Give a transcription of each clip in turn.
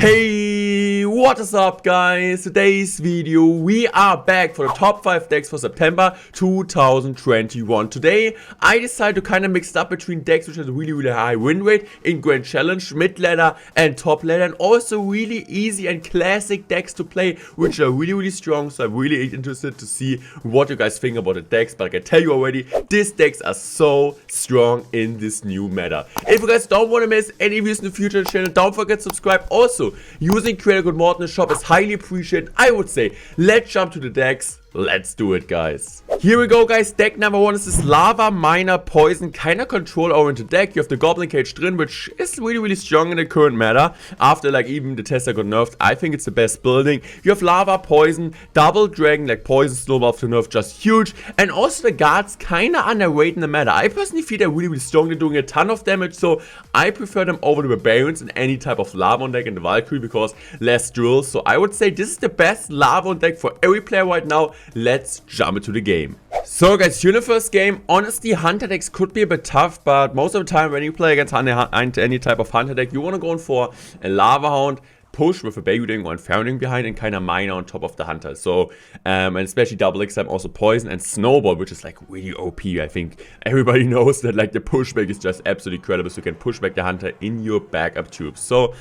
Hey, what is up guys? Today's video we are back for the top 5 decks for September 2021. Today I decided to kind of mix it up between decks which has a really high win rate in Grand Challenge, mid ladder and top ladder, and also really easy and classic decks to play which are really strong. So I'm really interested to see what you guys think about the decks, but I can tell you already, these decks are so strong in this new meta. If you guys don't want to miss any videos in the future of the channel, don't forget to subscribe. Also, using creator code Morten in the shop is highly appreciated. I would say, let's jump to the decks. Let's do it, guys. Here we go, guys. Deck number 1 is this Lava Miner Poison kind of control-oriented deck. You have the Goblin Cage drin, which is really strong in the current meta. After, like, even the Tester got nerfed, I think it's the best building. You have Lava Poison, Double Dragon, like Poison Snowball after nerf, just huge. And also the guards kind of underrated in the meta. I personally feel they're really strong. They're doing a ton of damage, so I prefer them over the Barbarians in any type of Lava deck and the Valkyrie because less drills. So I would say this is the best Lava deck for every player right now. Let's jump into the game. So guys, here in the first game, honestly Hunter decks could be a bit tough, but most of the time when you play against any type of Hunter deck, you want to go in for a Lava Hound, push with a Baby Dragon or Inferno behind, and kind of Miner on top of the Hunter. So, and especially double X time, also Poison and Snowball, which is like really OP. I think everybody knows that like the pushback is just absolutely incredible. So you can push back the Hunter in your backup tubes. So,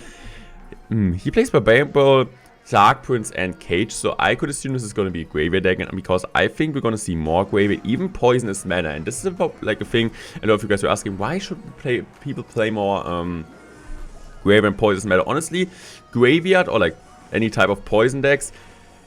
he plays Barbarian Ball, Dark Prince and Cage, so I could assume this is going to be a Graveyard deck, and because I think we're going to see more Graveyard, even Poison is mana, and this is about like a thing. A lot of you guys were asking, why should people play more Graveyard and Poison mana? Honestly, Graveyard or like any type of Poison decks,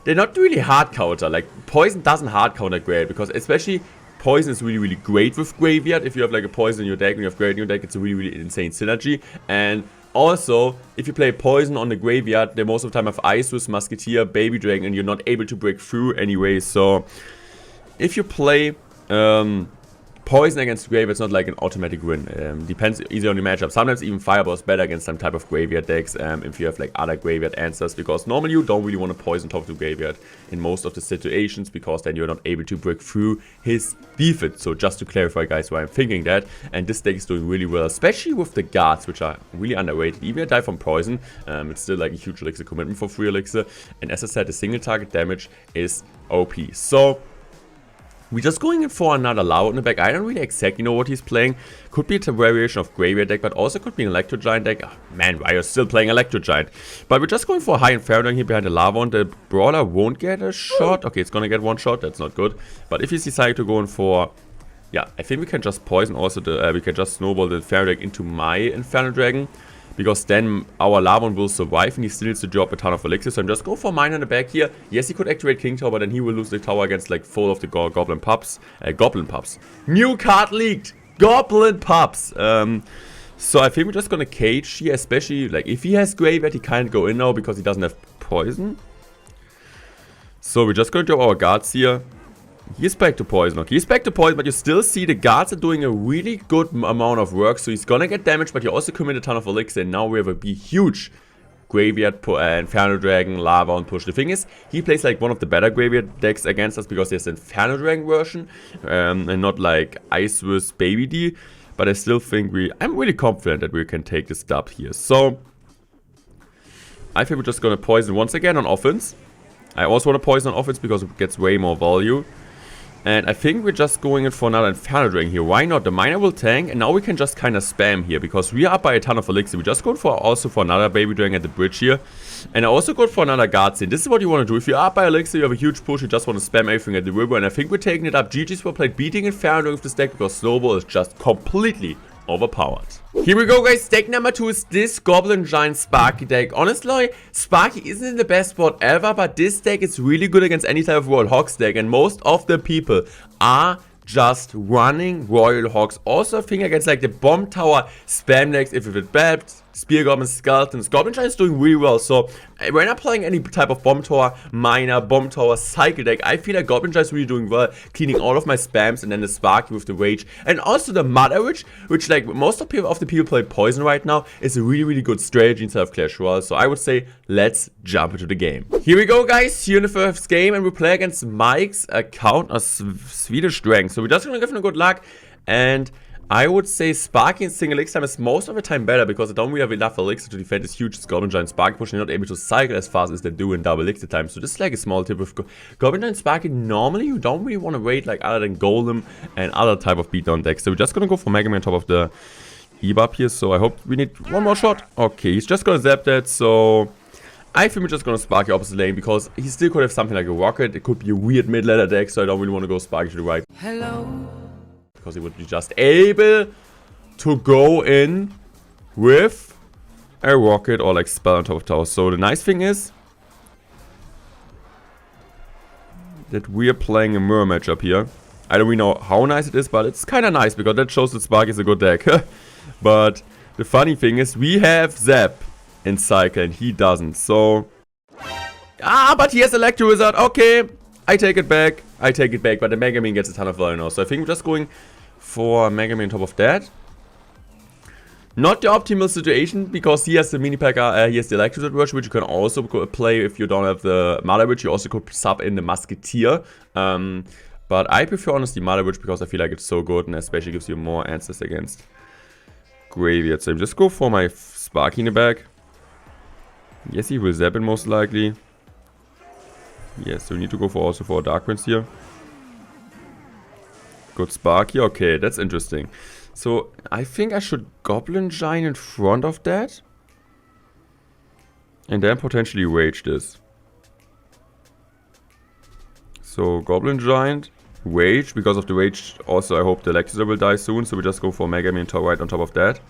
they're not really hard counter. Like Poison doesn't hard counter Graveyard, because especially Poison is really great with Graveyard. If you have like a Poison in your deck and you have Graveyard in your deck, it's a really insane synergy. And also, if you play Poison on the Graveyard, they most of the time have Isis, Musketeer, Baby Dragon, and you're not able to break through anyway. So, if you play Poison against Graveyard, it's not like an automatic win. Depends easy on the matchup. Sometimes even Fireball is better against some type of Graveyard decks if you have like other Graveyard answers, because normally you don't really want to Poison top to Graveyard in most of the situations, because then you're not able to break through his defense. So just to clarify, guys, why I'm thinking that. And this deck is doing really well, especially with the guards, which are really underrated. Even if I die from Poison, it's still like a huge elixir commitment for free elixir. And as I said, the single target damage is OP. So we're just going in for another Lava in the back. I don't really exactly know what he's playing. Could be a variation of Graveyard deck, but also could be an Electro Giant deck. Oh, man, why are you still playing Electro Giant? But we're just going for a high Inferno here behind the Lava, and the Brawler won't get a shot. Okay, it's gonna get one shot. That's not good. But if he's decided to go in for, yeah, I think we can just Poison also the, we can just Snowball the Inferno deck into my Inferno Dragon, because then our Lavon will survive and he still needs to drop a ton of elixir. So I'm just go for mine in the back here. Yes, he could activate King Tower, but then he will lose the tower against like 4 of the Goblin Pups. Goblin Pups. New card leaked! Goblin Pups! So I think we're just gonna Cage here, especially like if he has Graveyard, he can't go in now because he doesn't have Poison. So we're just gonna drop our guards here. He's back to Poison. Okay, he's back to Poison, but you still see the guards are doing a really good amount of work. So he's gonna get damage, but he also commit a ton of elixir. And now we have a huge Graveyard, Inferno Dragon, Lava, and push. The thing is, he plays like one of the better Graveyard decks against us because there's the Inferno Dragon version and not like Ice with Baby D. But I still think I'm really confident that we can take this dub here. So I think we're just gonna Poison once again on offense. I also want to Poison on offense because it gets way more value. And I think we're just going in for another Inferno Dragon here. Why not? The Miner will tank, and now we can just kind of spam here, because we are up by a ton of elixir. We're just going for also for another Baby Dragon at the bridge here. And I also go for another Guard Scene. This is what you want to do. If you're up by elixir, you have a huge push, you just want to spam everything at the river. And I think we're taking it up. GG's for played beating Inferno with this deck, because Snowball is just completely overpowered. Here we go, guys. Deck number 2 is this Goblin Giant Sparky deck. Honestly, Sparky isn't in the best spot ever, but this deck is really good against any type of Royal Hogs deck, and most of the people are just running Royal Hogs. Also, I think against like the Bomb Tower spam decks, if it's bad, Spear Goblins, Skeletons. Goblin Giant is doing really well. So when I'm playing any type of Bomb Tower, Miner, Bomb Tower, Cycle deck, I feel like Goblin Giant is really doing well, cleaning all of my spams, and then the Sparky with the Rage. And also the Mother Witch, which like most of the people play Poison right now, is a really good strategy inside of Clash Royale. So I would say, let's jump into the game. Here we go, guys. Here in the first game, and we play against Mike's account of Swedish Dragon. So we're just gonna give him a good luck. And I would say Sparky and single elixir time is most of the time better because I don't really have enough elixir to defend this huge Goblin Giant Sparky push and not able to cycle as fast as they do in double elixir time. So this is like a small tip with Goblin Giant Sparky. Normally you don't really want to wait like other than Golem and other type of beatdown decks. So we're just gonna go for Mega Man on top of the E-Bub here. So I hope we need one more shot. Okay, he's just gonna zap that. So I think we're just gonna Sparky opposite lane because he still could have something like a rocket. It could be a weird mid-ladder deck, so I don't really want to go Sparky to the right. Hello. Because he would be just able to go in with a rocket or like spell on top of tower. So the nice thing is that we are playing a mirror matchup here. I don't really know how nice it is, but it's kind of nice because that shows that Sparky is a good deck. But the funny thing is we have Zap in cycle and he doesn't. So but he has Electro Wizard. Okay, I take it back. But the Mega Man gets a ton of value now. So I think we're just going for Mega Man on top of that. Not the optimal situation because he has the mini pack, he has the Electro version, which you can also play if you don't have the Mother Witch. You also could sub in the Musketeer. But I prefer honestly Mother Witch because I feel like it's so good and especially gives you more answers against Graveyard. So just go for my Sparky in the back. Yes, he will zap it most likely. Yes, so we need to go for also for a Dark Prince here. Good Sparky. Okay, that's interesting. So I think I should Goblin Giant in front of that. And then potentially Rage this. So Goblin Giant, Rage. Because of the Rage also I hope the Electro will die soon. So we just go for Mega Man right on top of that.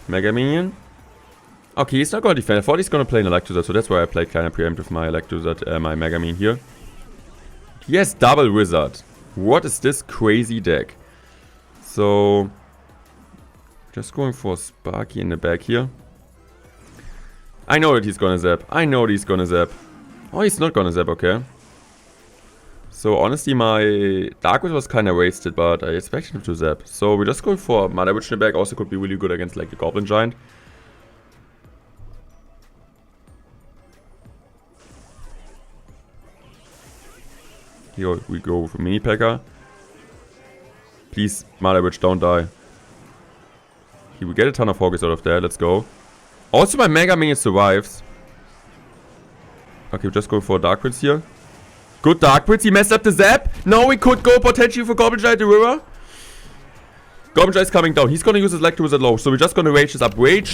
Mega Minion. Okay, he's not going to defend. I thought he's going to play an Electrozard, so that's why I played kind of preemptive my Electrozard, my Mega Man here. He has double Wizard. What is this crazy deck? So, just going for Sparky in the back here. I know that he's going to zap. Oh, he's not going to zap, okay. So, honestly, my Dark Wizard was kind of wasted, but I expected him to zap. So, we're just going for Mother Witch in the back. Also could be really good against, like, the Goblin Giant. Here we go with a mini packer. Please, Mother Witch, don't die. He will get a ton of focus out of that. Let's go. Also, my Mega Minion survives. Okay, we're just going for a Dark Prince here. Good Dark Prince. He messed up the zap. Now we could go potentially for Goblin Giant the river. Goblin Giant is coming down. He's going to use his Electro Wizard low. So we're just going to rage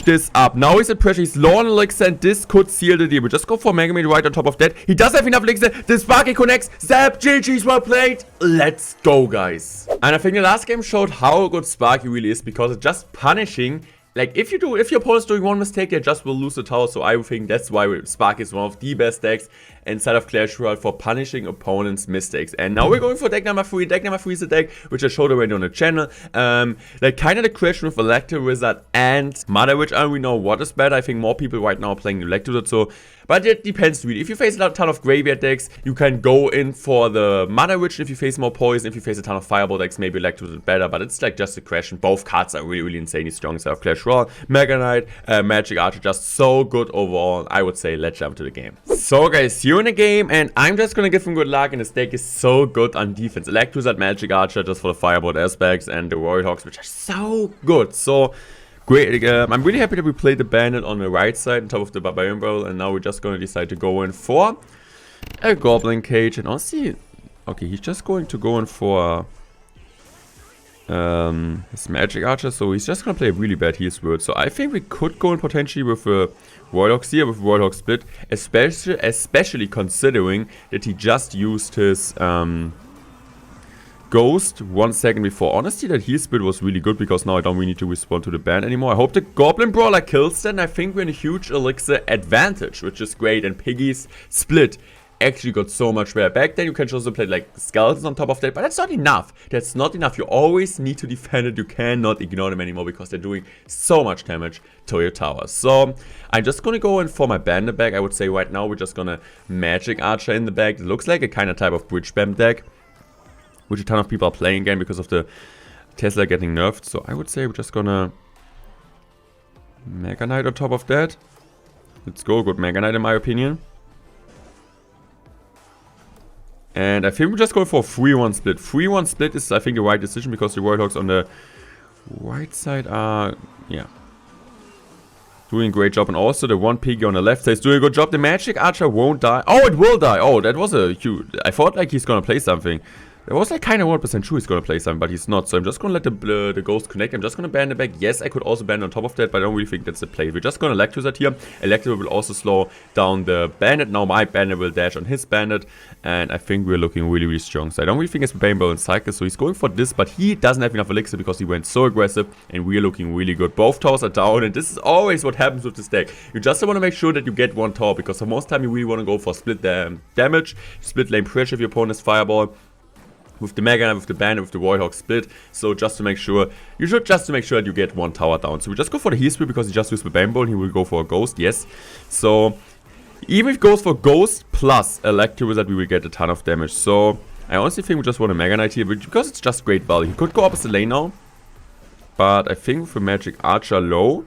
this up. Now he's in pressure. He's low on elixir and this could seal the deal. We just go for Mega Man right on top of that. He does have enough elixir. The Sparky connects. Zap. GG's well played. Let's go, guys. And I think the last game showed how good Sparky really is because it's just punishing. Like, if your opponent's doing one mistake, they just will lose the tower. So I think that's why Sparky is one of the best decks inside of Clash Royale for punishing opponents' mistakes. And now we're going for deck number 3. Deck number 3 is a deck which I showed already on the channel. Like, kind of the question with Electro Wizard and Mother Witch. I don't really know what is better. I think more people right now are playing Electro Wizard. So, but it depends really. If you face a ton of Graveyard decks, you can go in for the Mother Witch. If you face more Poison, if you face a ton of Fireball decks, maybe Electro Wizard better. But it's like just a question. Both cards are really, really insanely strong inside of Clash Royale. Mega Knight, Magic Archer, just so good overall. I would say let's jump to the game. So guys, you're in a game and I'm just gonna give him good luck, and this deck is so good on defense. Electrozard, Magic Archer just for the Firebolt aspects, and the Royal Hawks, which are so good. So great. I'm really happy that we played the Bandit on the right side on top of the Barbarian Barrel, and now we're just gonna decide to go in for a Goblin Cage. And honestly, okay, he's just going to go in for his Magic Archer, so he's just gonna play a really bad Heal Spirit. So I think we could go in potentially with a Royal Hawks here, with Royal Hawk Split, especially considering that he just used his Ghost 1 second before. Honestly, that Heal Spirit was really good because now I don't really need to respond to the ban anymore. I hope the Goblin Brawler kills then. I think we're in a huge Elixir advantage, which is great. And Piggy's Split actually got so much better. Back then you can also play like Skeletons on top of that, but that's not enough. That's not enough. You always need to defend it. You cannot ignore them anymore because they're doing so much damage to your towers. So I'm just gonna go in for my Bandit back. I would say right now we're just gonna Magic Archer in the back. It looks like a kind of type of Bridge Spam deck, which a ton of people are playing again because of the Tesla getting nerfed. So I would say we're just gonna Mega Knight on top of that. Let's go. Good Mega Knight in my opinion. And I think we're just going for a 3-1 split. 3-1 split is, I think, the right decision because the Warthogs on the right side are, yeah, doing a great job. And also the one piggy on the left side is doing a good job. The Magic Archer won't die. Oh, it will die. Oh, that was a huge... I thought like he's gonna play something. I was like kind of 1% sure he's gonna play something, but he's not. So I'm just gonna let the Ghost connect. I'm just gonna ban the back. Yes, I could also ban on top of that, but I don't really think that's the play. We're just gonna Electrozard here. Electro will also slow down the Bandit. Now my Bandit will dash on his Bandit, and I think we're looking really, really strong. So I don't really think it's Rainbow and Cycle, so he's going for this, but he doesn't have enough Elixir because he went so aggressive, and we're looking really good. Both towers are down, and this is always what happens with this deck. You just want to make sure that you get one tower, because for most time you really want to go for split damage, split lane pressure if your opponent's Fireball. With the Mega Knight, with the Bandit, with the Warthog split. So just to make sure, you should just to make sure that you get one tower down. So we just go for the heal split because he just used the Bane Ball. He will go for a Ghost, yes. So even if he goes for Ghost plus Electro Wizard, we will get a ton of damage. So I honestly think we just want a Mega Knight here because it's just great value. He could go opposite lane now, but I think with a Magic Archer low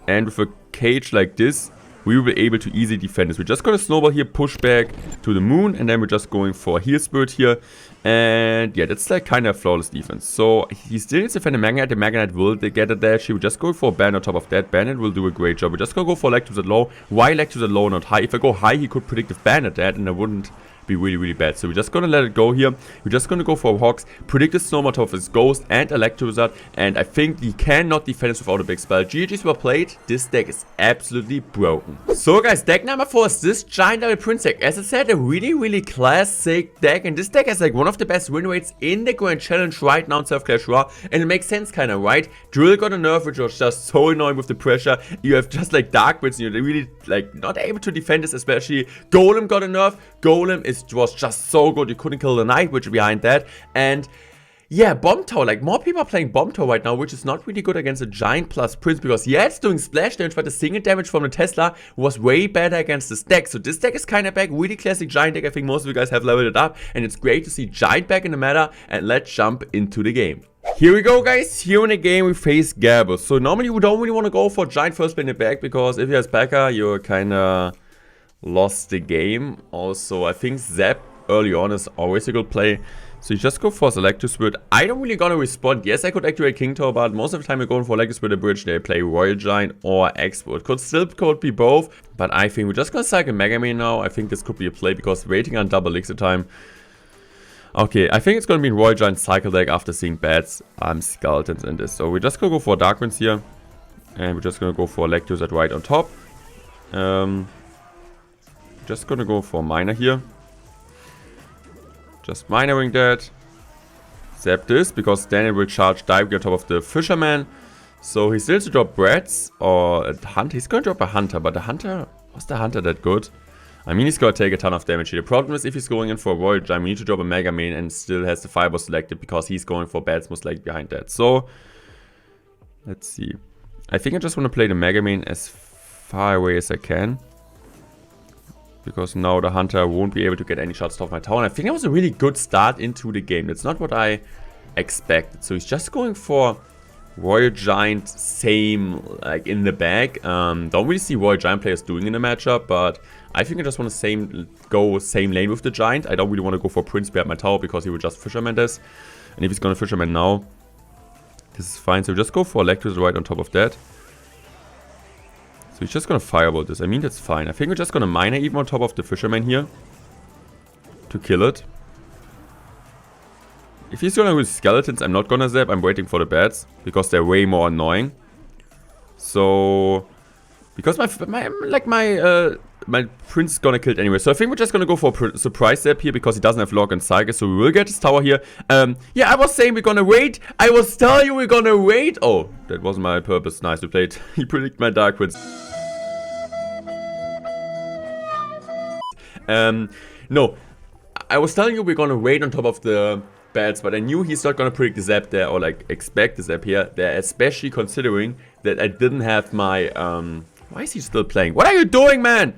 and with a cage like this, we will be able to easily defend this. We're just going to snowball here, push back to the moon, and then we're just going for a heal spirit here. And yeah, that's like kind of flawless defense. So he still needs to defend the Mega Knight. The Mega Knight will get a dash. He will just go for a Bandit on top of that. Bandit will do a great job. We're just going to go for Electros at low. Why Electros at low, not high? If I go high, he could predict if Bandit that, and I wouldn't be really, really bad. So we're just going to let it go here. We're just going to go for Hawks, predict the Snowman on top of his Ghost and Electrozard, and I think he cannot defend this without a big spell. GG's were played. This deck is absolutely broken. So guys, deck number 4 is this Giant Devil Prince deck. As I said, a really, really classic deck, and this deck has like one of the best win rates in the Grand Challenge right now instead of Clash Royale, and it makes sense kind of, right? Drill got a nerf, which was just so annoying with the pressure. You have just like Dark Blitz, and you're really like not able to defend this, especially Golem got a nerf. Golem was just so good. You couldn't kill the Knight, which is behind that. And yeah, Bomb Tower, like more people are playing Bomb Tower right now, which is not really good against a Giant plus Prince, because yeah, it's doing splash damage, but the single damage from the Tesla was way better against this deck. So this deck is kind of back, really classic Giant deck. I think most of you guys have leveled it up, and it's great to see Giant back in the meta. And let's jump into the game. Here we go, guys. Here in the game we face Gabo. So normally we don't really want to go for Giant first play in the back, because if he has P.E.K.K.A, you're kind of lost the game. Also, I think Zap early on is always a good play. So you just go for Selector Spirit. I don't really gonna respond. Yes, I could activate King Tower, but most of the time you're going for Selector Spirit Bridge. They play Royal Giant or Export. Could be both, but I think we're just gonna cycle Mega Man now. I think this could be a play because waiting on double elixir time. Okay, I think it's gonna be Royal Giant cycle deck after seeing bats, skeletons in this. So we're just gonna go for Dark Winds here, and we're just gonna go for Electros at right on top. Just gonna go for Miner here. Just minoring that. Zap this, because then it will charge directly on top of the Fisherman. So he still has to drop Brats or a Hunter. He's going to drop a Hunter, but the Hunter... Was the Hunter that good? I mean, he's going to take a ton of damage here. The problem is if he's going in for a Royal Giant, we need to drop a Mega Man and still has the Fireball selected, because he's going for Bats most likely behind that. So, let's see. I think I just want to play the Mega Man as far away as I can, because now the Hunter won't be able to get any shots off my tower. And I think that was a really good start into the game. That's not what I expected. So he's just going for Royal Giant, same like in the bag. Don't really see Royal Giant players doing in the matchup, but I think I just want to go same lane with the Giant. I don't really want to go for Prince behind my tower, because he will just Fisherman this. And if he's going to Fisherman now, this is fine. So just go for Electros right on top of that. So he's just gonna Fireball this. I mean, that's fine. I think we're just gonna Miner even on top of the Fisherman here to kill it. If he's gonna use Skeletons, I'm not gonna zap. I'm waiting for the Bats, because they're way more annoying. So because my Prince is gonna kill it anyway. So I think we're just gonna go for a surprise zap here, because he doesn't have Lock and Cycle. So we will get his tower here. Yeah, I was saying we're gonna wait. I was telling you we're gonna wait. Oh, that wasn't my purpose. Nice, we played. He predicted my Dark Winds. No, I was telling you we're gonna wait on top of the Bats, but I knew he's not gonna predict the Zap there, or like expect the Zap here there, especially considering that I didn't have my, why is he still playing? What are you doing, man?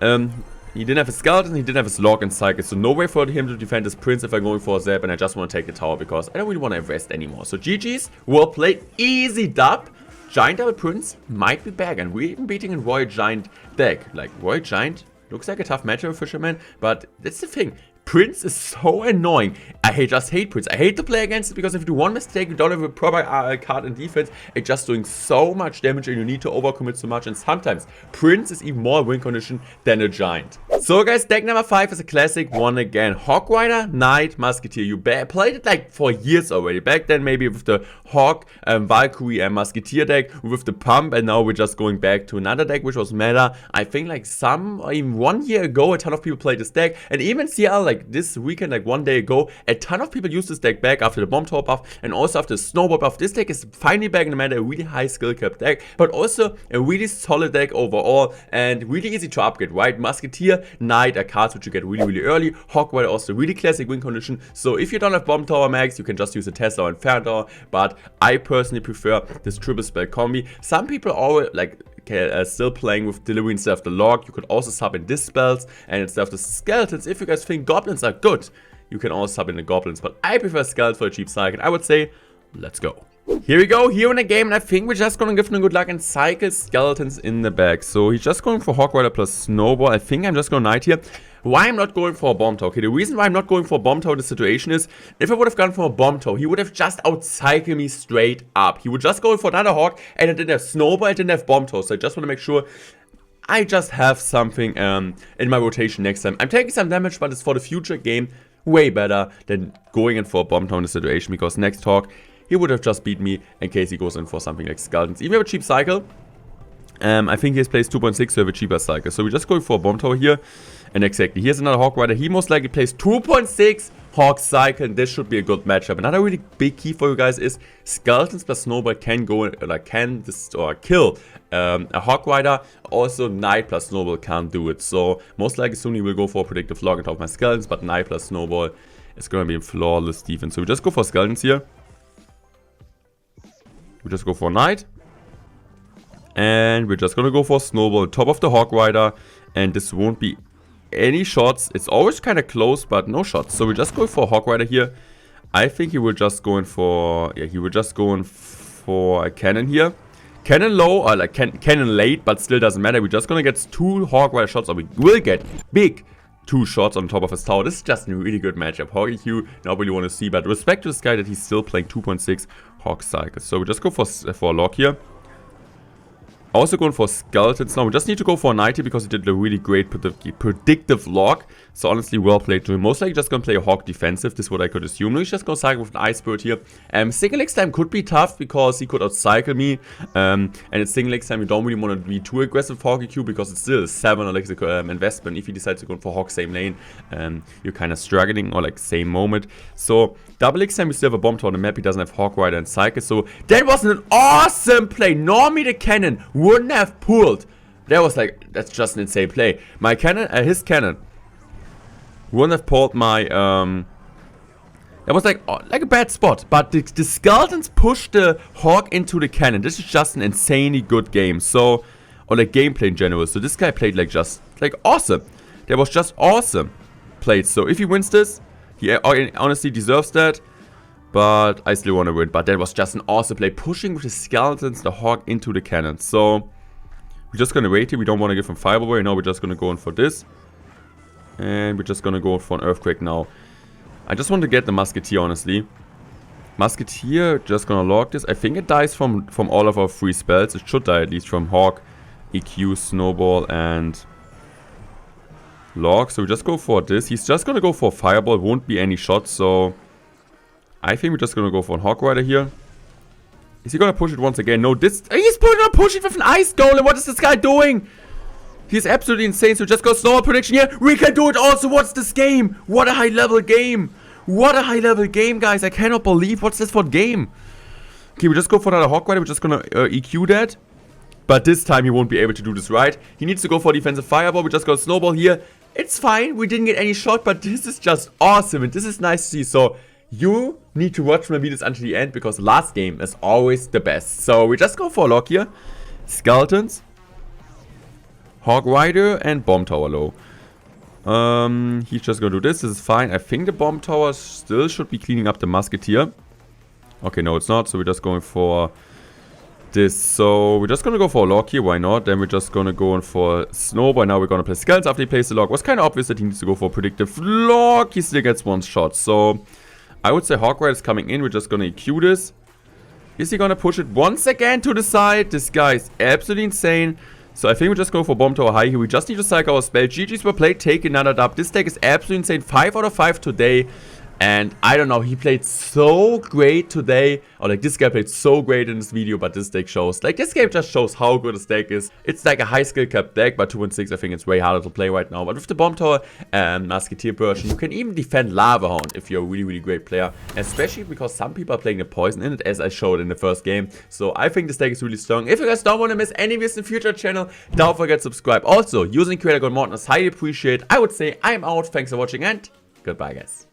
He didn't have a Skeleton, he didn't have his Lock and Cycle, so no way for him to defend his Prince if I'm going for a Zap, and I just want to take the tower, because I don't really want to invest anymore. So GG's, well played, easy dub. Giant Devil Prince might be back, and we're even beating a Royal Giant deck. Like, Royal Giant Looks like a tough matchup with Fisherman, but that's the thing. Prince is so annoying. I just hate Prince. I hate to play against it because if you do one mistake, you don't have a proper card in defense, it's just doing so much damage and you need to overcommit so much. And sometimes Prince is even more win condition than a Giant. So guys, deck number 5 is a classic one again. Hawk Rider, Knight, Musketeer. You played it like for years already. Back then maybe with the Hawk, Valkyrie and Musketeer deck with the Pump, and now we're just going back to another deck which was meta. I think like even 1 year ago a ton of people played this deck, and even CL like this weekend, like 1 day ago, a ton of people used this deck back after the Bomb Tower buff and also after the Snowball buff. This deck is finally back in the meta, a really high skill cap deck, but also a really solid deck overall and really easy to upgrade, right? Musketeer, Knight are cards which you get really early. Hawk Rider also really classic win condition, so if you don't have Bomb Tower max, you can just use a Tesla or Inferno Tower, but I personally prefer this triple spell combi. Some people always like still playing with delivery instead of the log. You could also sub in this spells and instead of the skeletons. If you guys think goblins are good, you can also sub in the goblins, but I prefer skeletons for a cheap cycle. I would say let's go. Here we go, here in the game, and I think we're just gonna give him good luck and cycle skeletons in the back. So he's just going for Hawk Rider plus Snowball. I think I'm just gonna Knight here. Why I'm not going for a Bomb Tower? Okay, the reason why I'm not going for a Bomb Tower in this situation is, if I would have gone for a Bomb Tower, he would have just outcycled me straight up. He would just go for another Hawk, and I didn't have Snowball, I didn't have Bomb Tower, so I just want to make sure I just have something in my rotation next time. I'm taking some damage, but it's for the future game way better than going in for a Bomb Tower in this situation, because next Hawk, he would have just beat me in case he goes in for something like Skeletons. Even with a cheap cycle, I think he has placed 2.6, so we have a cheaper cycle. So we're just going for a Bomb Tower here. And exactly, here's another Hawk Rider. He most likely plays 2.6 Hawk cycle, and this should be a good matchup. Another really big key for you guys is Skeletons plus Snowball can go or kill a Hawk Rider. Also, Knight plus Snowball can't do it. So most likely soon he will go for a predictive log on top of my Skeletons, but Knight plus Snowball is going to be a flawless defense. So we just go for Skeletons here. We just go for Knight. And we're just going to go for Snowball on top of the Hawk Rider. And this won't be any shots. It's always kind of close, but no shots. So we're just going for Hawk Rider here. I think he will just go in for, he will just go in for a cannon here. Cannon low, or like cannon late, but still doesn't matter. We're just gonna get 2 Hawk Rider shots, or we will get big 2 shots on top of his tower. This is just a really good matchup. Hawk EQ, not really want to see, but respect to this guy that he's still playing 2.6 Hawk cycles. So we just go for a lock here. Also going for Skeletons now. We just need to go for a Knight here because he did a really great predictive lock. So honestly, well played to him. Most likely just going to play a Hawk defensive. This is what I could assume. No, he's just going to cycle with an Ice Bird here. Single X time could be tough because he could outcycle me. And at Single X time, you don't really want to be too aggressive for Hawk EQ because it's still a 7 or like investment. If you decide to go for Hawk same lane, you're kind of struggling or like same moment. So double X time, we still have a Bomb Tower on the map. He doesn't have Hawk Rider and Cycle. So that was an awesome play. Normally the cannon wouldn't have pulled. That was like, that's just an insane play. My cannon, his cannon wouldn't have pulled my, that was like a bad spot. But the Skeletons pushed the Hawk into the cannon. This is just an insanely good game. So, or like gameplay in general. So this guy played like just, like awesome. That was just awesome played. So if he wins this, he honestly deserves that. But I still want to win. But that was just an awesome play. Pushing with the Skeletons, the Hawk into the cannon. So we're just going to wait here. We don't want to give him Fireball away. No, we're just going to go in for this. And we're just going to go for an Earthquake now. I just want to get the Musketeer, honestly. Musketeer, just going to log this. I think it dies from all of our free spells. It should die at least from Hawk, EQ, Snowball, and log. So we just go for this. He's just going to go for Fireball. Won't be any shots, so I think we're just going to go for a Hawk Rider here. Is he going to push it once again? No, he's going to push it with an Ice Golem. What is this guy doing? He's absolutely insane. So just go Snowball prediction here. We can do it also. What's this game? What a high level game. What a high level game, guys. I cannot believe. What's this for game? Okay, we just go for another Hawk Rider. We're just going to EQ that. But this time he won't be able to do this right. He needs to go for defensive Fireball. We just got Snowball here. It's fine. We didn't get any shot, but this is just awesome. And this is nice to see. So you need to watch my videos until the end because last game is always the best. So we just go for a lock here. Skeletons, Hawk Rider, and Bomb Tower low. He's just gonna do this. This is fine. I think the Bomb Tower still should be cleaning up the Musketeer. Okay, no, it's not. So we're just going for this. So we're just gonna go for a log here, why not? Then we're just gonna go on for Snowball. Now we're gonna play Skeletons after he plays the log. It was kind of obvious that he needs to go for a predictive log. He still gets one shot. So I would say Hawkeye is coming in. We're just gonna EQ this. Is he gonna push it once again to the side? This guy is absolutely insane. So I think we just go for Bomb Tower High here. We just need to cycle our spell. GG's per play, take another dub. This deck is absolutely insane. 5 out of 5 today. And I don't know, he played so great today. Or like this guy played so great in this video, but this deck shows. Like this game just shows how good this deck is. It's like a high skill cap deck, but 2-6 I think it's way harder to play right now. But with the Bomb Tower and Musketeer version, you can even defend Lava Hound if you're a really, really great player. Especially because some people are playing the poison in it, as I showed in the first game. So I think this deck is really strong. If you guys don't want to miss any videos in the future channel, don't forget to subscribe. Also, using creator code Morton is highly appreciated. I would say I'm out. Thanks for watching and goodbye, guys.